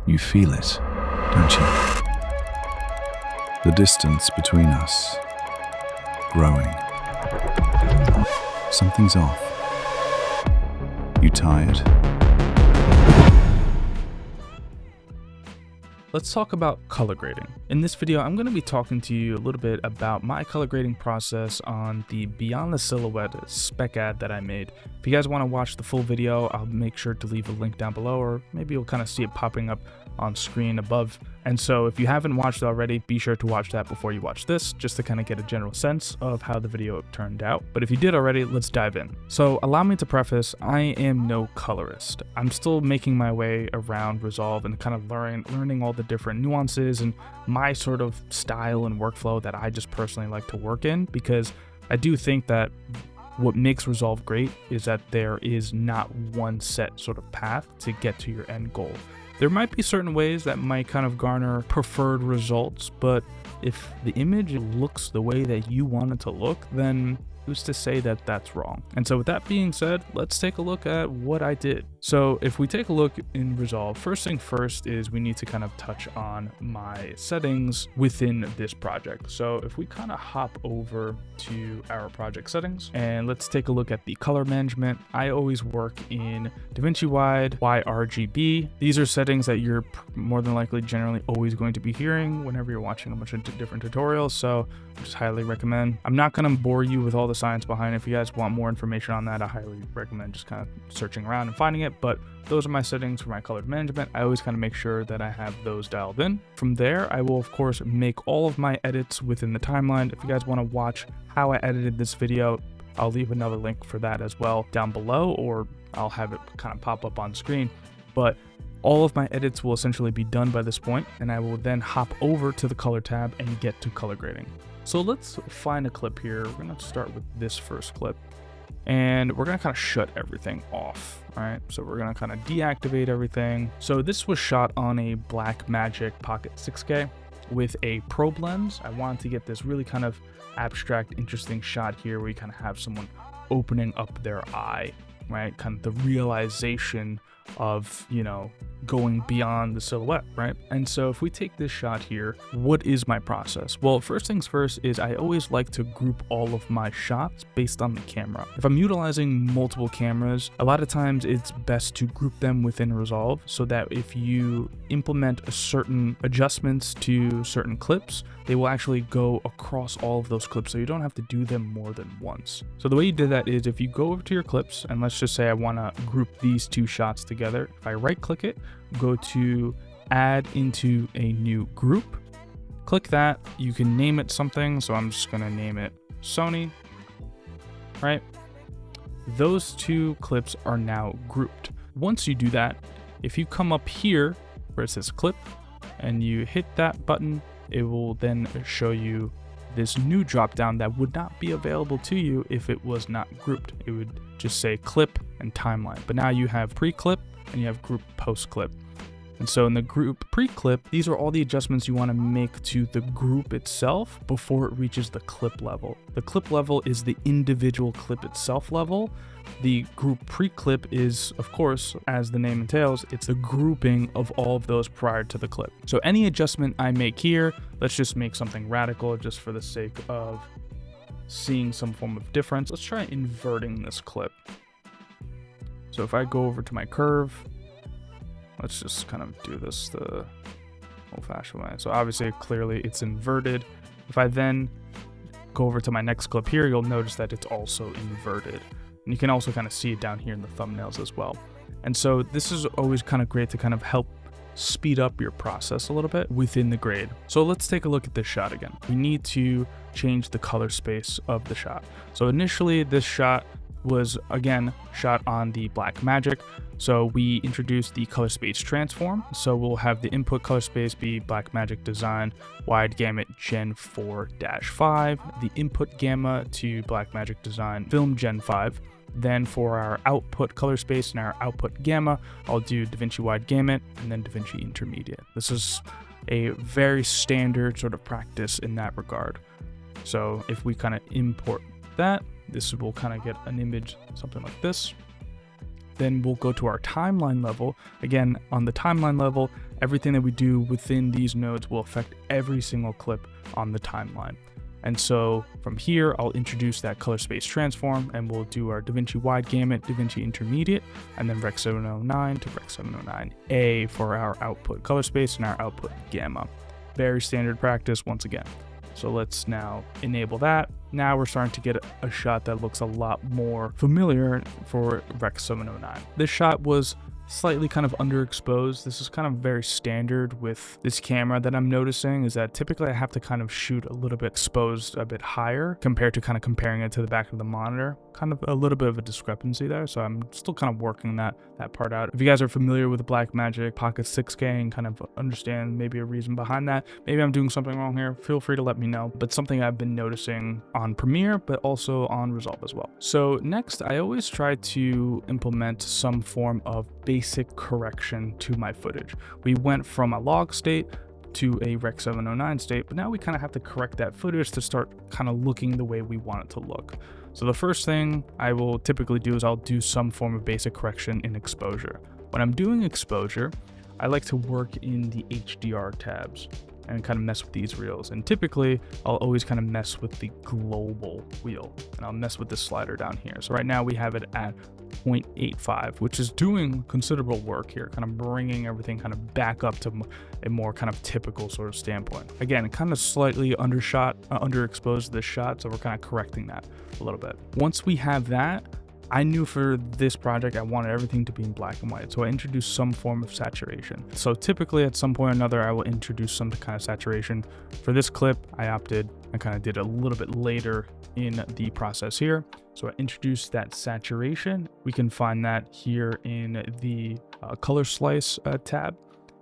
You feel it, don't you? The distance between us growing. Something's off. You tired? Let's talk about color grading. In this video, I'm going to be talking to you a little bit about my color grading process on the Beyond the Silhouette spec ad that I made. If you guys want to watch the full video, I'll make sure to leave a link down below, or maybe you'll kind of see it popping up on screen above. And so if you haven't watched it already, be sure to watch that before you watch this, just to kind of get a general sense of how the video turned out. But if you did already, let's dive in. So allow me to preface, I am no colorist. I'm still making my way around Resolve and kind of learning all the different nuances and my sort of style and workflow that I just personally like to work in, because I do think that what makes Resolve great is that there is not one set sort of path to get to your end goal. There might be certain ways that might kind of garner preferred results, but if the image looks the way that you want it to look, then who's to say that that's wrong? And so with that being said, let's take a look at what I did. So if we take a look in Resolve, first thing first is we need to kind of touch on my settings within this project. So if we kind of hop over to our project settings and let's take a look at the color management, I always work in DaVinci Wide, YRGB. These are settings that you're more than likely generally always going to be hearing whenever you're watching a bunch of different tutorials. So I just highly recommend. I'm not going to bore you with all the science behind it. If you guys want more information on that, I highly recommend just kind of searching around and finding it. But those are my settings for my color management. I always kind of make sure that I have those dialed in. From there, I will of course make all of my edits within the timeline. If you guys want to watch how I edited this video, I'll leave another link for that as well down below, or I'll have it kind of pop up on screen. But all of my edits will essentially be done by this point, and I will then hop over to the color tab and get to color grading. So let's find a clip here. We're going to start with this first clip, and we're going to kind of shut everything off. All right, so we're going to kind of deactivate everything. So this was shot on a Blackmagic Pocket 6K with a probe lens. I wanted to get this really kind of abstract, interesting shot here where you kind of have someone opening up their eye, right? Kind of the realization of, you know, going beyond the silhouette, right? And so if we take this shot here, what is my process? Well, first things first is I always like to group all of my shots based on the camera. If I'm utilizing multiple cameras, a lot of times it's best to group them within Resolve so that if you implement a certain adjustments to certain clips, they will actually go across all of those clips, so you don't have to do them more than once. So the way you did that is if you go over to your clips, and let's just say I want to group these two shots together. If I right click it, go to add into a new group, click that. You can name it something, so I'm just going to name it Sony, right? Those two clips are now grouped. Once you do that, if you come up here where it says clip and you hit that button, it will then show you this new drop down that would not be available to you if it was not grouped. It would just say clip and timeline, but now you have pre-clip and you have group post-clip. And so in the group pre-clip, these are all the adjustments you want to make to the group itself before it reaches the clip level. The clip level is the individual clip itself level. The group pre-clip is, of course, as the name entails, it's a grouping of all of those prior to the clip. So any adjustment I make here, let's just make something radical just for the sake of seeing some form of difference. Let's try inverting this clip. So if I go over to my curve, let's just kind of do this the old-fashioned way. So obviously, clearly it's inverted. If I then go over to my next clip here, you'll notice that it's also inverted. And you can also kind of see it down here in the thumbnails as well. And so this is always kind of great to kind of help speed up your process a little bit within the grade. So let's take a look at this shot again. We need to change the color space of the shot. So initially this shot was again shot on the Blackmagic. So we introduced the color space transform. So we'll have the input color space be Blackmagic Design Wide Gamut Gen 4-5, the input gamma to Blackmagic Design Film Gen 5. Then for our output color space and our output gamma, I'll do DaVinci Wide Gamut and then DaVinci Intermediate. This is a very standard sort of practice in that regard. So if we kind of import that, this will kind of get an image, something like this. then we'll go to our timeline level. Again, on the timeline level, everything that we do within these nodes will affect every single clip on the timeline. And so from here, I'll introduce that color space transform, and we'll do our DaVinci wide gamut, DaVinci intermediate, and then Rec 709 to Rec 709A for our output color space and our output gamma. Very standard practice once again. So let's now enable that. Now we're starting to get a shot that looks a lot more familiar for Rec 709. This shot was slightly kind of underexposed. This is kind of very standard with this camera that I'm noticing, is that typically I have to kind of shoot a little bit exposed a bit higher compared to kind of comparing it to the back of the monitor. Kind of a little bit of a discrepancy there, so I'm still kind of working that part out. If you guys are familiar with Blackmagic Pocket 6K and kind of understand maybe a reason behind that, maybe I'm doing something wrong here, feel free to let me know. But something I've been noticing on Premiere, but also on Resolve as well. So next, I always try to implement some form of basic correction to my footage. We went from a log state to a Rec 709 state, but now we kind of have to correct that footage to start kind of looking the way we want it to look. So the first thing I will typically do is I'll do some form of basic correction in exposure. When I'm doing exposure, I like to work in the HDR tabs and kind of mess with these reels. And typically I'll always kind of mess with the global wheel, and I'll mess with this slider down here. So right now we have it at 0.85, which is doing considerable work here, kind of bringing everything kind of back up to a more kind of typical sort of standpoint. Again, kind of slightly underexposed this shot, so we're kind of correcting that a little bit. Once we have that, I knew for this project I wanted everything to be in black and white, so I introduced some form of saturation. So typically at some point or another I will introduce some kind of saturation. For this clip I kind of did a little bit later in the process here. So I introduced that saturation. We can find that here in the color slice tab,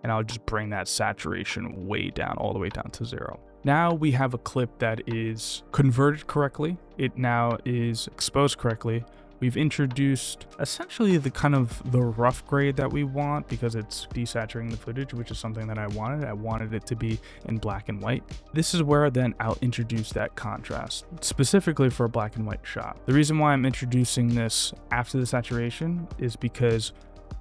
and I'll just bring that saturation way down, all the way down to 0. Now we have a clip that is converted correctly. It now is exposed correctly. We've introduced essentially the kind of the rough grade that we want because it's desaturating the footage, which is something that I wanted. I wanted it to be in black and white. This is where then I'll introduce that contrast, specifically for a black and white shot. The reason why I'm introducing this after the saturation is because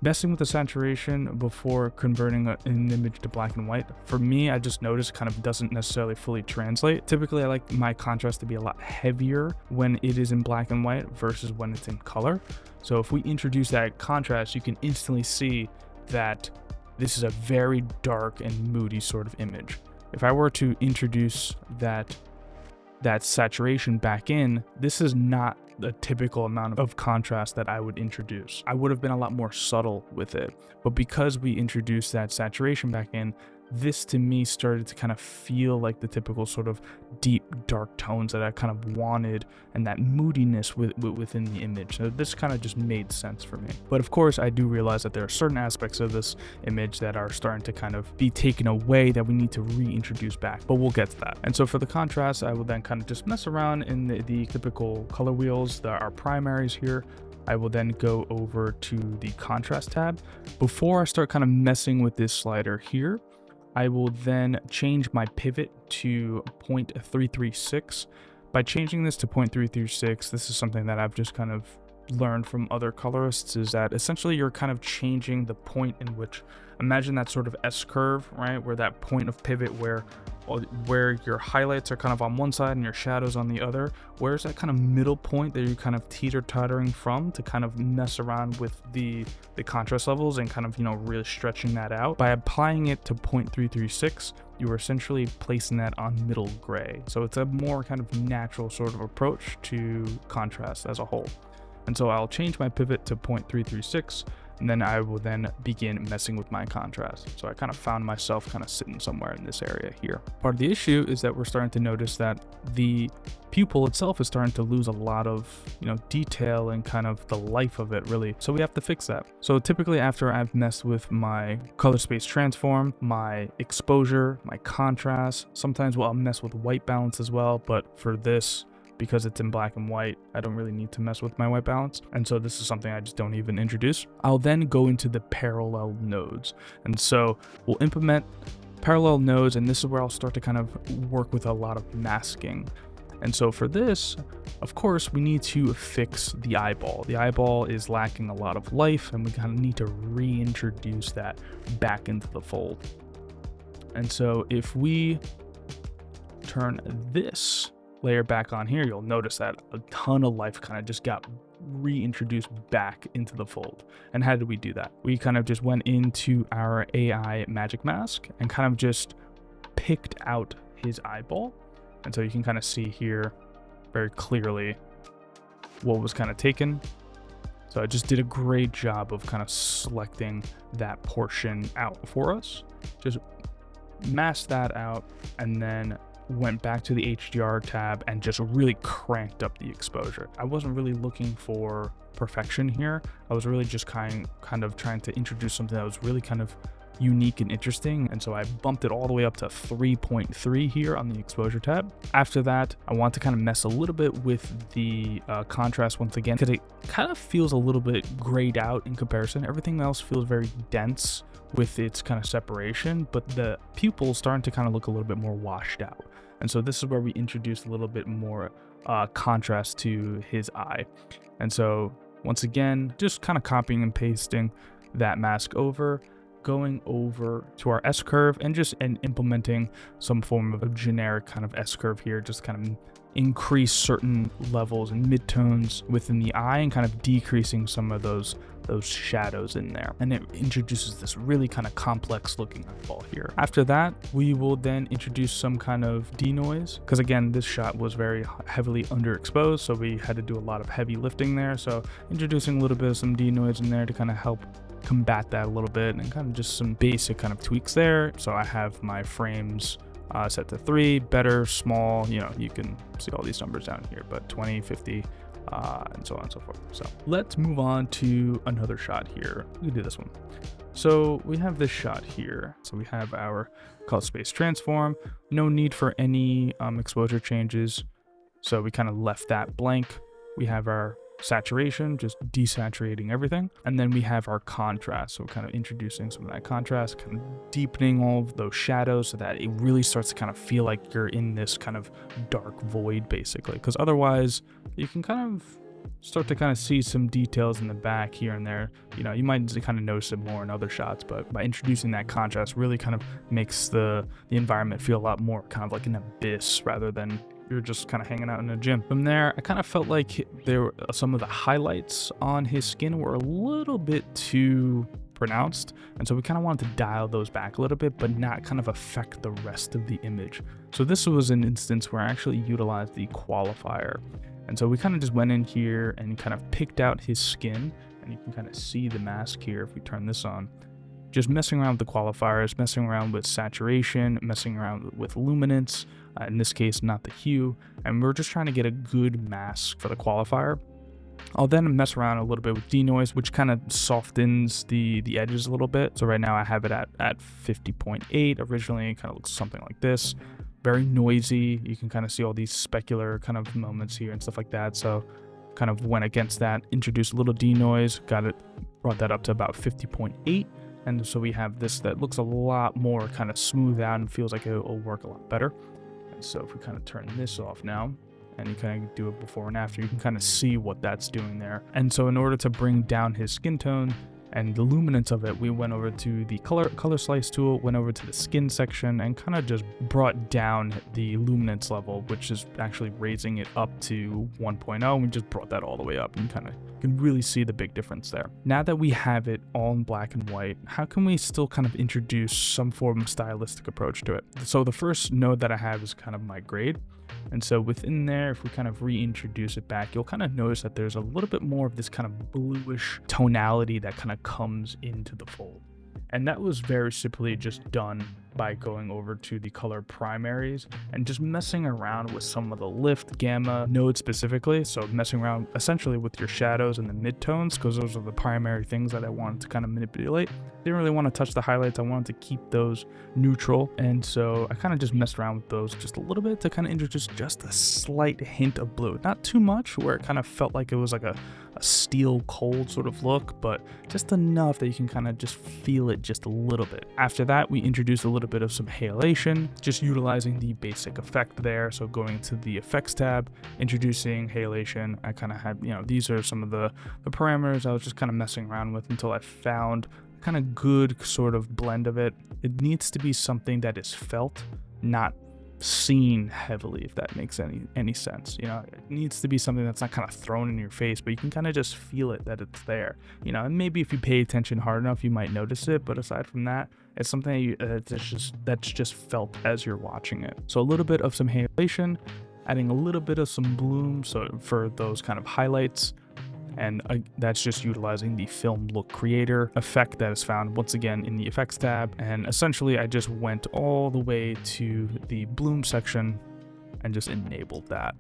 messing with the saturation before converting an image to black and white, for me, I just noticed kind of doesn't necessarily fully translate. Typically, I like my contrast to be a lot heavier when it is in black and white versus when it's in color. So if we introduce that contrast, you can instantly see that this is a very dark and moody sort of image. If I were to introduce that saturation back in, this is not the typical amount of contrast that I would introduce. I would have been a lot more subtle with it, but because we introduced that saturation back in, this to me started to kind of feel like the typical sort of deep dark tones that I kind of wanted, and that moodiness within the image. So this kind of just made sense for me. But of course I do realize that there are certain aspects of this image that are starting to kind of be taken away that we need to reintroduce back, but we'll get to that. And so for the contrast, I will then kind of just mess around in the typical color wheels that are primaries here. I will then go over to the contrast tab. Before I start kind of messing with this slider here, I will then change my pivot to 0.336. By changing this to 0.336, this is something that I've just kind of learned from other colorists, is that essentially you're kind of changing the point in which, imagine that sort of S curve, right? Where that point of pivot where your highlights are kind of on one side and your shadows on the other, where's that kind of middle point that you're kind of teeter-tottering from to kind of mess around with the contrast levels and kind of, really stretching that out. By applying it to 0.336, you are essentially placing that on middle gray. So it's a more kind of natural sort of approach to contrast as a whole. And so I'll change my pivot to 0.336, and then I will then begin messing with my contrast. So I kind of found myself kind of sitting somewhere in this area here. Part of the issue is that we're starting to notice that the pupil itself is starting to lose a lot of, detail and kind of the life of it, really. So we have to fix that. So typically after I've messed with my color space transform, my exposure, my contrast, sometimes I'll mess with white balance as well, but for this, because it's in black and white, I don't really need to mess with my white balance. And so this is something I just don't even introduce. I'll then go into the parallel nodes. And so we'll implement parallel nodes, and this is where I'll start to kind of work with a lot of masking. And so for this, of course, we need to fix the eyeball. The eyeball is lacking a lot of life, and we kind of need to reintroduce that back into the fold. And so if we turn this layer back on here, you'll notice that a ton of life kind of just got reintroduced back into the fold. And how did we do that? We kind of just went into our AI magic mask and kind of just picked out his eyeball. And so you can kind of see here very clearly what was kind of taken. So I just did a great job of kind of selecting that portion out for us. Just masked that out and then went back to the HDR tab and just really cranked up the exposure. I wasn't really looking for perfection here. I was really just kind of trying to introduce something that was really kind of unique and interesting, and so I bumped it all the way up to 3.3 here on the exposure tab. After that, I want to kind of mess a little bit with the contrast once again, because it kind of feels a little bit grayed out in comparison. Everything else feels very dense with its kind of separation, but the pupils starting to kind of look a little bit more washed out. And so this is where we introduced a little bit more contrast to his eye. And so once again, just kind of copying and pasting that mask over, going over to our S-curve and implementing some form of a generic kind of S-curve here, just kind of increase certain levels and midtones within the eye and kind of decreasing some of those shadows in there. And it introduces this really kind of complex looking eyeball here. After that, we will then introduce some kind of denoise, because again, this shot was very heavily underexposed, so we had to do a lot of heavy lifting there. So introducing a little bit of some denoise in there to kind of help combat that a little bit, and kind of just some basic kind of tweaks there. So I have my frames set to 3, better, small, you know, you can see all these numbers down here, but 20, 50, and so on and so forth. So let's move on to another shot here. We can do this one. So we have this shot here. So we have our color space transform, no need for any exposure changes. So we kind of left that blank. We have our saturation, just desaturating everything, and then we have our contrast, so we're kind of introducing some of that contrast, kind of deepening all of those shadows so that it really starts to kind of feel like you're in this kind of dark void, basically, because otherwise you can kind of start to kind of see some details in the back here and there. You know, you might kind of notice it more in other shots, but by introducing that contrast really kind of makes the environment feel a lot more kind of like an abyss rather than you're just kind of hanging out in a gym. From there, I kind of felt like there were some of the highlights on his skin were a little bit too pronounced, and so we kind of wanted to dial those back a little bit, but not kind of affect the rest of the image. So this was an instance where I actually utilized the qualifier, and so we kind of just went in here and kind of picked out his skin, and you can kind of see the mask here if we turn this on. Just messing around with the qualifiers, messing around with saturation, messing around with luminance, in this case not the hue, and we're just trying to get a good mask for the qualifier. I'll then mess around a little bit with denoise, which kind of softens the edges a little bit. So right now I have it at 50.8. Originally it kind of looks something like this. Very noisy. You can kind of see all these specular kind of moments here and stuff like that. So kind of went against that, introduced a little denoise, brought that up to about 50.8. And so we have this that looks a lot more kind of smooth out and feels like it will work a lot better. And so if we kind of turn this off now, and you kind of do it before and after, you can kind of see what that's doing there. And so in order to bring down his skin tone and the luminance of it, we went over to the color slice tool, went over to the skin section, and kind of just brought down the luminance level, which is actually raising it up to 1.0. And we just brought that all the way up, and kind of can really see the big difference there. Now that we have it all in black and white, how can we still kind of introduce some form of stylistic approach to it? So the first node that I have is kind of my grade. And so within there, if we kind of reintroduce it back, you'll kind of notice that there's a little bit more of this kind of bluish tonality that kind of comes into the fold. And that was very simply just done by going over to the color primaries and just messing around with some of the lift gamma nodes specifically. So messing around essentially with your shadows and the midtones, because those are the primary things that I wanted to kind of manipulate. Didn't really want to touch the highlights. I wanted to keep those neutral. And so I kind of just messed around with those just a little bit to kind of introduce just a slight hint of blue. Not too much where it kind of felt like it was like a steel cold sort of look, but just enough that you can kind of just feel it just a little bit. After that, we introduced a little little bit of some halation, just utilizing the basic effect there. So going to the effects tab, introducing halation. I kind of had, these are some of the parameters I was just kind of messing around with until I found kind of good sort of blend of it. It needs to be something that is felt, not seen heavily, if that makes any sense. It needs to be something that's not kind of thrown in your face, but you can kind of just feel it, that it's there. And maybe if you pay attention hard enough, you might notice it, but aside from that, it's something that's just felt as you're watching it. So a little bit of some halation, adding a little bit of some bloom, so for those kind of highlights. And that's just utilizing the film look creator effect that is found once again in the effects tab. And essentially I just went all the way to the bloom section and just enabled that,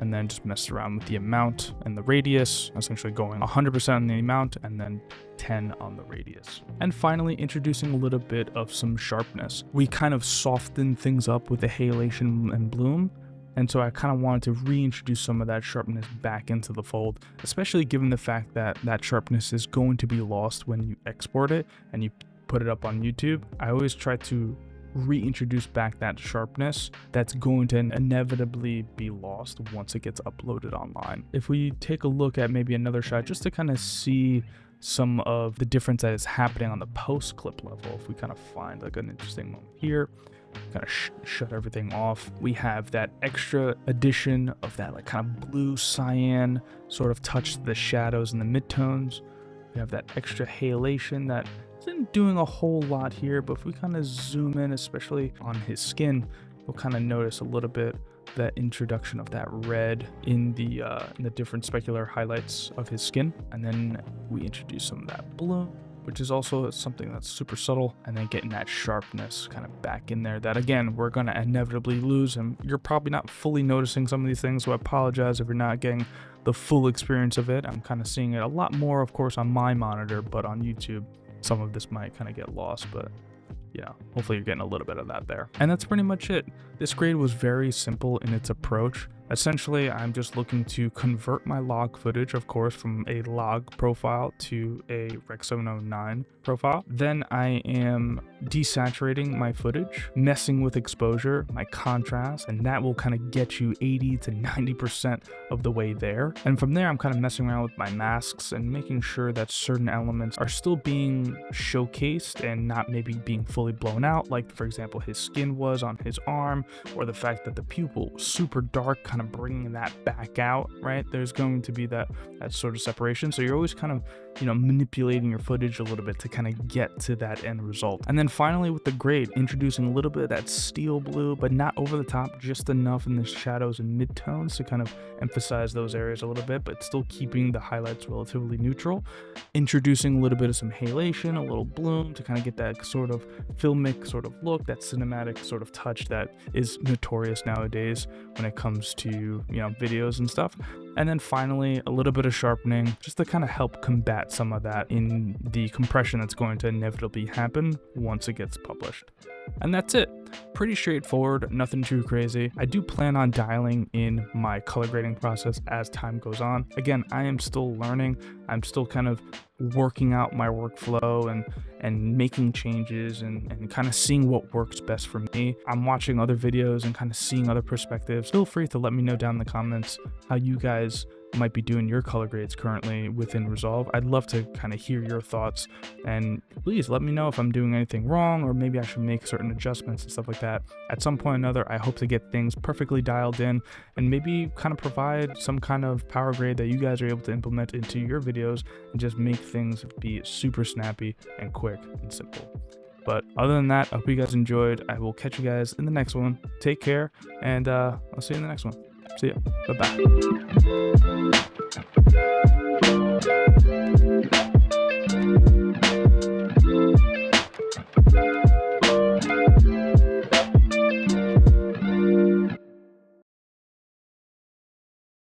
and then just messed around with the amount and the radius, essentially going 100% on the amount and then 10 on the radius. And finally introducing a little bit of some sharpness. We kind of softened things up with the halation and bloom, and so I kind of wanted to reintroduce some of that sharpness back into the fold, especially given the fact that that sharpness is going to be lost when you export it and you put it up on YouTube. I always try to reintroduce back that sharpness that's going to inevitably be lost once it gets uploaded online. If we take a look at maybe another shot just to kind of see some of the difference that is happening on the post clip level, if we kind of find like an interesting moment here, kind of shut everything off, we have that extra addition of that like kind of blue cyan sort of touch to the shadows and the midtones. We have that extra halation that isn't doing a whole lot here, but if we kind of zoom in, especially on his skin, we'll kind of notice a little bit that introduction of that red in the different specular highlights of his skin. And then we introduce some of that blue, which is also something that's super subtle, and then getting that sharpness kind of back in there that again we're going to inevitably lose, and you're probably not fully noticing some of these things, so I apologize if you're not getting the full experience of it. I'm kind of seeing it a lot more, of course, on my monitor, but on YouTube some of this might kind of get lost, but hopefully you're getting a little bit of that there. And that's pretty much it. This grade was very simple in its approach. Essentially, I'm just looking to convert my log footage, of course, from a log profile to a Rec. 709 profile. Then I am desaturating my footage, messing with exposure, my contrast, and that will kind of get you 80 to 90% of the way there. And from there, I'm kind of messing around with my masks and making sure that certain elements are still being showcased and not maybe being fully blown out, like for example his skin was on his arm, or the fact that the pupil was super dark, kind of bringing that back out, right? There's going to be that sort of separation, so you're always kind of manipulating your footage a little bit to kind of get to that end result. And then finally with the grade, introducing a little bit of that steel blue, but not over the top, just enough in the shadows and midtones to kind of emphasize those areas a little bit, but still keeping the highlights relatively neutral. Introducing a little bit of some halation, a little bloom to kind of get that sort of filmic sort of look, that cinematic sort of touch that is notorious nowadays when it comes to videos and stuff. And then finally a little bit of sharpening just to kind of help combat some of that in the compression that's going to inevitably happen once it gets published. And that's it. Pretty straightforward, nothing too crazy. I do plan on dialing in my color grading process as time goes on. Again, I am still learning. I'm still kind of working out my workflow and making changes and kind of seeing what works best for me. I'm watching other videos and kind of seeing other perspectives. Feel free to let me know down in the comments how you guys might be doing your color grades currently within Resolve. I'd love to kind of hear your thoughts, and please let me know if I'm doing anything wrong, or maybe I should make certain adjustments and stuff like that. At some point or another, I hope to get things perfectly dialed in and maybe kind of provide some kind of power grade that you guys are able to implement into your videos and just make things be super snappy and quick and simple. But other than that, I hope you guys enjoyed. I will catch you guys in the next one. Take care, and I'll see you in the next one. See ya. Bye-bye.